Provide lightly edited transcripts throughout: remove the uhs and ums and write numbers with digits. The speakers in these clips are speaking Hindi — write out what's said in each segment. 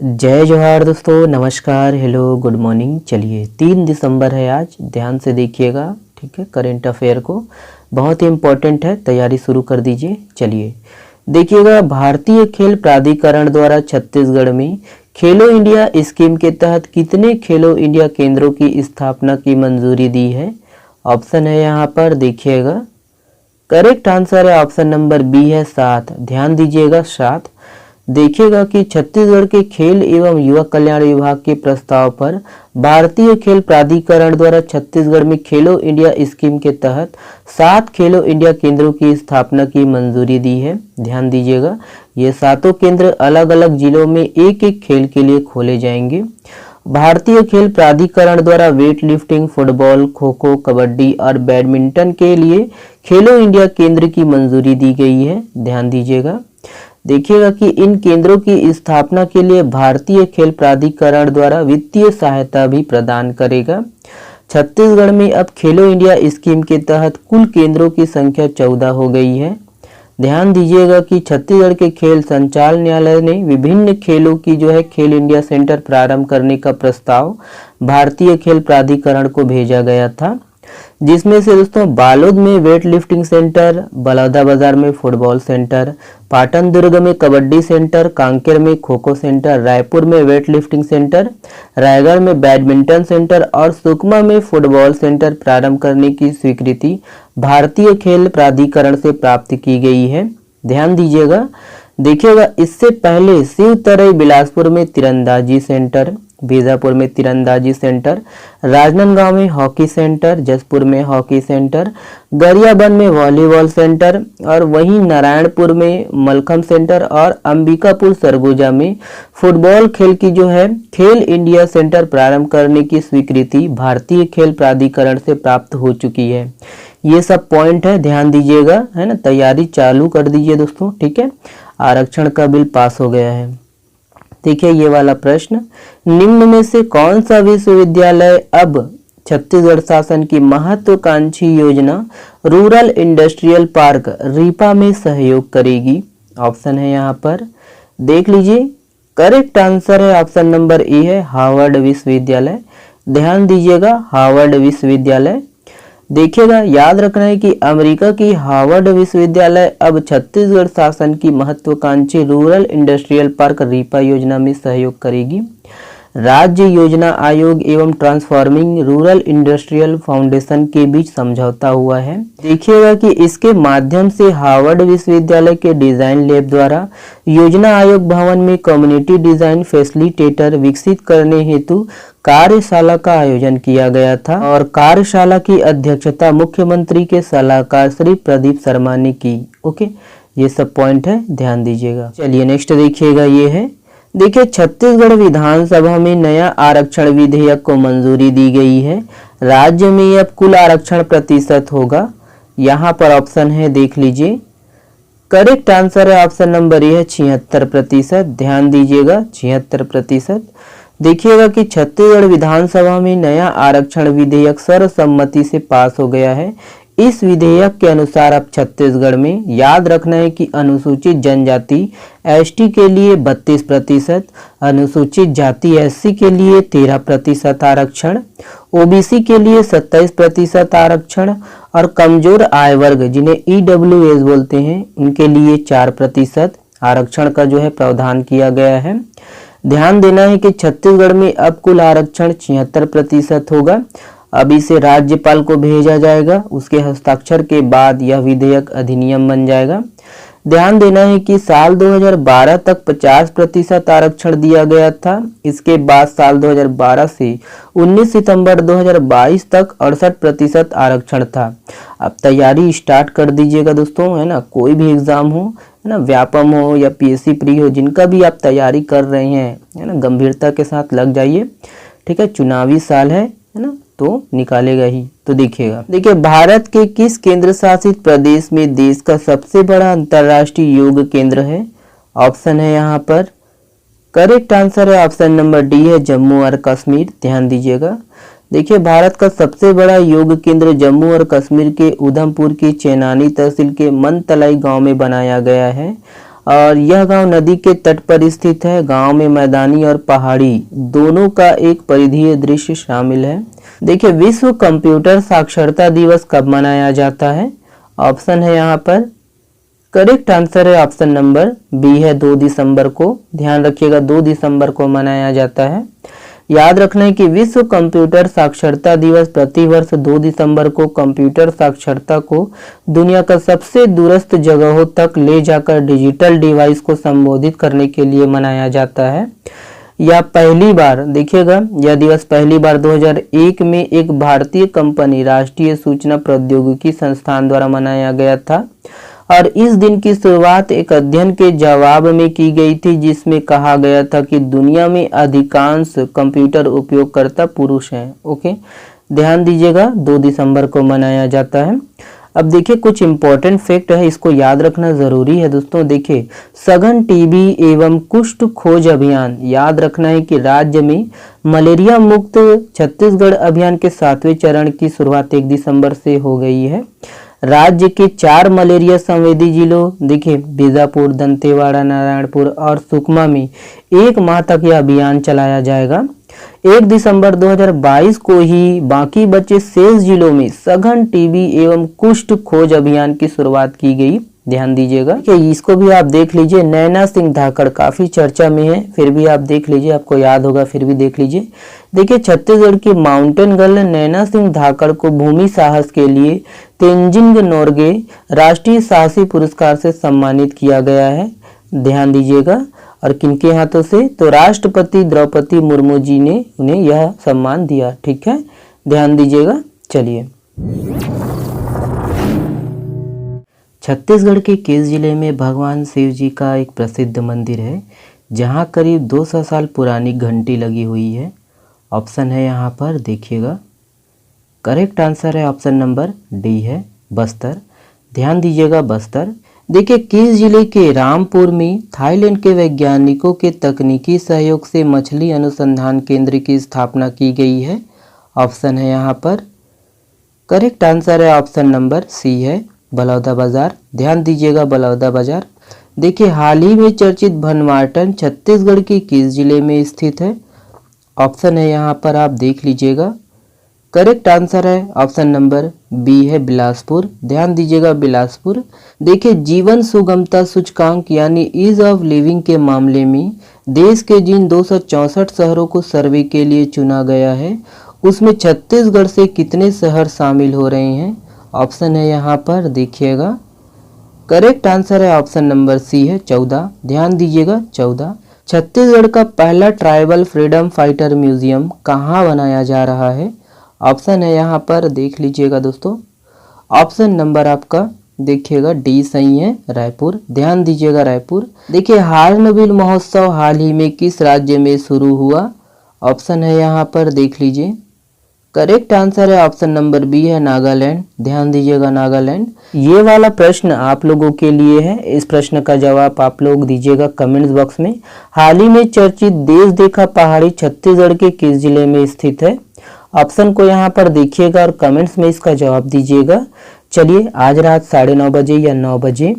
जय जोहार दोस्तों, नमस्कार, हेलो, गुड मॉर्निंग। चलिए 3 दिसंबर है आज, ध्यान से देखिएगा, ठीक है। करंट अफेयर को बहुत ही इम्पोर्टेंट है, तैयारी शुरू कर दीजिए। चलिए देखिएगा, भारतीय खेल प्राधिकरण द्वारा छत्तीसगढ़ में खेलो इंडिया स्कीम के तहत कितने खेलो इंडिया केंद्रों की स्थापना की मंजूरी दी है। ऑप्शन है यहाँ पर देखिएगा, करेक्ट आंसर है ऑप्शन नंबर बी है 7। ध्यान दीजिएगा 7। देखिएगा कि छत्तीसगढ़ के खेल एवं युवा कल्याण विभाग के प्रस्ताव पर भारतीय खेल प्राधिकरण द्वारा छत्तीसगढ़ में खेलो इंडिया स्कीम के तहत 7 खेलो इंडिया केंद्रों की स्थापना की मंजूरी दी है। ध्यान दीजिएगा, ये 7 केंद्र अलग अलग जिलों में एक एक खेल के लिए खोले जाएंगे। भारतीय खेल प्राधिकरण द्वारा weight lifting, football, kho kho, kabaddi और बैडमिंटन के लिए खेलो इंडिया केंद्र की मंजूरी दी गई है। ध्यान दीजिएगा, देखिएगा कि इन केंद्रों की स्थापना के लिए भारतीय खेल प्राधिकरण द्वारा वित्तीय सहायता भी प्रदान करेगा। छत्तीसगढ़ में अब खेलो इंडिया स्कीम के तहत कुल केंद्रों की संख्या 14 हो गई है। ध्यान दीजिएगा कि छत्तीसगढ़ के खेल संचालनालय ने विभिन्न खेलों की खेल इंडिया सेंटर प्रारंभ करने का प्रस्ताव भारतीय खेल प्राधिकरण को भेजा गया था, जिसमें से दोस्तों बालोद में वेट लिफ्टिंग सेंटर, बलौदाबाजार में फुटबॉल सेंटर, पाटन दुर्ग में कबड्डी सेंटर, कांकेर में खो खो सेंटर, रायपुर में वेट लिफ्टिंग सेंटर, रायगढ़ में बैडमिंटन सेंटर और सुकमा में फुटबॉल सेंटर प्रारंभ करने की स्वीकृति भारतीय खेल प्राधिकरण से प्राप्त की गई है। ध्यान दीजिएगा, देखिएगा इससे पहले शिवतरई बिलासपुर में तीरंदाजी सेंटर, बीजापुर में तीरंदाजी सेंटर, राजनांदगांव में हॉकी सेंटर, जसपुर में हॉकी सेंटर, गरियाबंद में वॉलीबॉल सेंटर और वहीं नारायणपुर में मलखम सेंटर और अंबिकापुर सरगुजा में फुटबॉल खेल की खेल इंडिया सेंटर प्रारंभ करने की स्वीकृति भारतीय खेल प्राधिकरण से प्राप्त हो चुकी है। ये सब पॉइंट है, ध्यान दीजिएगा, है ना। तैयारी चालू कर दीजिए दोस्तों, ठीक है। आरक्षण का बिल पास हो गया है। देखिए ये वाला प्रश्न, निम्न में से कौन सा विश्वविद्यालय अब छत्तीसगढ़ शासन की महत्वाकांक्षी योजना रूरल इंडस्ट्रियल पार्क रीपा में सहयोग करेगी। ऑप्शन है यहाँ पर देख लीजिए, करेक्ट आंसर है ऑप्शन नंबर ए है हार्वर्ड विश्वविद्यालय। ध्यान दीजिएगा, हार्वर्ड विश्वविद्यालय। देखिएगा, याद रखना है कि अमेरिका की हार्वर्ड विश्वविद्यालय अब छत्तीसगढ़ शासन की महत्वाकांक्षी रूरल इंडस्ट्रियल पार्क रीपा योजना में सहयोग करेगी। राज्य योजना आयोग एवं ट्रांसफॉर्मिंग रूरल इंडस्ट्रियल फाउंडेशन के बीच समझौता हुआ है। देखिएगा कि इसके माध्यम से हार्वर्ड विश्वविद्यालय के डिजाइन लैब द्वारा योजना आयोग भवन में कम्युनिटी डिजाइन फैसिलिटेटर विकसित करने हेतु कार्यशाला का आयोजन किया गया था और कार्यशाला की अध्यक्षता मुख्यमंत्री के सलाहकार श्री प्रदीप शर्मा ने की। ओके, ये सब पॉइंट है, ध्यान दीजिएगा। चलिए नेक्स्ट देखिएगा, ये है, देखिए छत्तीसगढ़ विधानसभा में नया आरक्षण विधेयक को मंजूरी दी गई है। राज्य में अब कुल आरक्षण प्रतिशत होगा। यहाँ पर ऑप्शन है, देख लीजिए, करेक्ट आंसर है ऑप्शन नंबर ए है 76%। ध्यान दीजिएगा, 76%। देखिएगा कि छत्तीसगढ़ विधानसभा में नया आरक्षण विधेयक सर्वसम्मति से पास हो गया है। इस विधेयक के अनुसार अब छत्तीसगढ़ में, याद रखना है कि अनुसूचित जनजाति एसटी के लिए 32%, अनुसूचित जाति एससी के लिए 13% आरक्षण, ओबीसी के लिए 27% आरक्षण और कमजोर आय वर्ग जिन्हें ईडब्ल्यूएस बोलते हैं उनके लिए 4% आरक्षण का प्रावधान किया गया है। ध्यान देना है कि छत्तीसगढ़ में अब कुल आरक्षण 76% होगा। अब इसे राज्यपाल को भेजा जाएगा, उसके हस्ताक्षर के बाद यह विधेयक अधिनियम बन जाएगा। ध्यान देना है कि साल 2012 तक 50% आरक्षण दिया गया था। इसके बाद साल 2012 से 19 सितंबर 2022 तक 68% आरक्षण था। अब तैयारी स्टार्ट कर दीजिएगा दोस्तों, है ना। कोई भी एग्जाम हो, है ना, व्यापम हो या पीएससी प्री हो, जिनका भी आप तैयारी कर रहे हैं, है ना, गंभीरता के साथ लग जाइए, ठीक है। चुनावी साल है ना, तो निकालेगा ही। तो देखिए भारत के किस केंद्र शासित प्रदेश में देश का सबसे बड़ा अंतर्राष्ट्रीय योग केंद्र है। ऑप्शन है यहाँ पर, करेक्ट आंसर है ऑप्शन नंबर डी है जम्मू और कश्मीर। ध्यान दीजिएगा, देखिए भारत का सबसे बड़ा योग केंद्र जम्मू और कश्मीर के उधमपुर की चेनानी तहसील के मनतलाई गांव में बनाया गया है और यह गांव नदी के तट पर स्थित है। गांव में मैदानी और पहाड़ी दोनों का एक परिधीय दृश्य शामिल है। देखिए, विश्व कंप्यूटर साक्षरता दिवस कब मनाया जाता है? ऑप्शन है यहाँ पर, करेक्ट आंसर है ऑप्शन नंबर बी है 2 दिसंबर को। ध्यान रखिएगा 2 दिसंबर को मनाया जाता है। याद रखना है कि विश्व कंप्यूटर साक्षरता दिवस प्रतिवर्ष 2 दिसंबर को कंप्यूटर साक्षरता को दुनिया का सबसे दूरस्थ जगहों तक ले जाकर डिजिटल डिवाइस को संबोधित करने के लिए मनाया जाता है। या पहली बार देखिएगा, यह दिवस पहली बार 2001 में एक भारतीय कंपनी राष्ट्रीय सूचना प्रौद्योगिकी संस्थान द्वारा मनाया गया था और इस दिन की शुरुआत एक अध्ययन के जवाब में की गई थी जिसमें कहा गया था कि दुनिया में अधिकांश कंप्यूटर उपयोगकर्ता पुरुष हैं। ओके, ध्यान दीजिएगा 2 दिसंबर को मनाया जाता है। अब देखिए कुछ इंपॉर्टेंट फैक्ट है, इसको याद रखना जरूरी है दोस्तों। देखिए, सघन टीबी एवं कुष्ठ खोज अभियान, याद रखना है कि राज्य में मलेरिया मुक्त छत्तीसगढ़ अभियान के 7वें चरण की शुरुआत 1 दिसंबर से हो गई है। राज्य के 4 मलेरिया संवेदी जिलों, देखिए बीजापुर, दंतेवाड़ा, नारायणपुर और सुकमा में 1 माह तक यह अभियान चलाया जाएगा। 1 दिसंबर 2022 को ही बाकी बचे शेष जिलों में सघन टीबी एवं कुष्ठ खोज अभियान की शुरुआत की गई। ध्यान दीजिएगा कि इसको भी आप देख लीजिए। नैना सिंह धाकड़ काफी चर्चा में है, फिर भी आप देख लीजिए, आपको याद होगा, फिर भी देख लीजिए। देखिए, छत्तीसगढ़ की माउंटेन गर्ल नैना सिंह धाकड़ को भूमि साहस के लिए तेंजिंग नोर्गे राष्ट्रीय साहसी पुरस्कार से सम्मानित किया गया है। ध्यान दीजिएगा, और किनके हाथों से? तो राष्ट्रपति द्रौपदी मुर्मू जी ने उन्हें यह सम्मान दिया। ठीक है, ध्यान दीजिएगा। चलिए, छत्तीसगढ़ के केस जिले में भगवान शिव जी का एक प्रसिद्ध मंदिर है जहां करीब 200 साल पुरानी घंटी लगी हुई है। ऑप्शन है यहाँ पर, देखिएगा करेक्ट आंसर है ऑप्शन नंबर डी है बस्तर। ध्यान दीजिएगा बस्तर। देखिए, केस जिले के रामपुर में थाईलैंड के वैज्ञानिकों के तकनीकी सहयोग से मछली अनुसंधान केंद्र की स्थापना की गई है। ऑप्शन है यहाँ पर, करेक्ट आंसर है ऑप्शन नंबर सी है बलौदाबाजार। ध्यान दीजिएगा बलौदाबाजार। देखिए, हाल ही में चर्चित भनमार्टन छत्तीसगढ़ के किस जिले में स्थित है? ऑप्शन है यहाँ पर, आप देख लीजिएगा। करेक्ट आंसर है ऑप्शन नंबर बी है बिलासपुर। ध्यान दीजिएगा बिलासपुर। देखिए, जीवन सुगमता सूचकांक यानी ईज ऑफ लिविंग के मामले में देश के जिन 264 शहरों को सर्वे के लिए चुना गया है उसमें छत्तीसगढ़ से कितने शहर शामिल हो रहे हैं? ऑप्शन है यहाँ पर, देखिएगा करेक्ट आंसर है ऑप्शन नंबर सी है 14। ध्यान दीजिएगा 14। छत्तीसगढ़ का पहला ट्राइबल फ्रीडम फाइटर म्यूजियम कहाँ बनाया जा रहा है? ऑप्शन है यहाँ पर, देख लीजिएगा दोस्तों। ऑप्शन नंबर आपका देखिएगा डी सही है, रायपुर। ध्यान दीजिएगा रायपुर। देखिए, हार्नबिल महोत्सव हाल ही में किस राज्य में शुरू हुआ? ऑप्शन है यहाँ पर, देख लीजिए। करेक्ट आंसर है ऑप्शन नंबर बी है नागालैंड। ध्यान दीजिएगा नागालैंड। ये वाला प्रश्न आप लोगों के लिए है। इस प्रश्न का जवाब आप लोग दीजिएगा कमेंट्स बॉक्स में। हाल ही में चर्चित देश देखा पहाड़ी छत्तीसगढ़ के किस जिले में स्थित है? ऑप्शन को यहाँ पर देखिएगा और कमेंट्स में इसका जवाब दीजिएगा। चलिए, आज रात 9:30 बजे या 9 बजे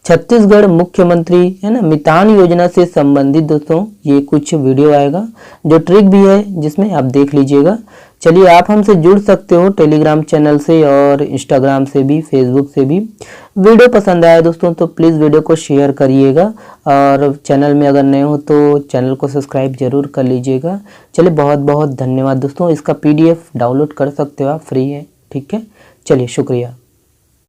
छत्तीसगढ़ मुख्यमंत्री है ना मितान योजना से संबंधित दोस्तों ये कुछ वीडियो आएगा जो ट्रिक भी है जिसमें आप देख लीजिएगा। चलिए, आप हमसे जुड़ सकते हो टेलीग्राम चैनल से और इंस्टाग्राम से भी, फेसबुक से भी। वीडियो पसंद आया दोस्तों तो प्लीज़ वीडियो को शेयर करिएगा और चैनल में अगर नए हो तो चैनल को सब्सक्राइब जरूर कर लीजिएगा। चलिए, बहुत बहुत धन्यवाद दोस्तों। इसका PDF डाउनलोड कर सकते हो आप, फ्री है। ठीक है, चलिए शुक्रिया।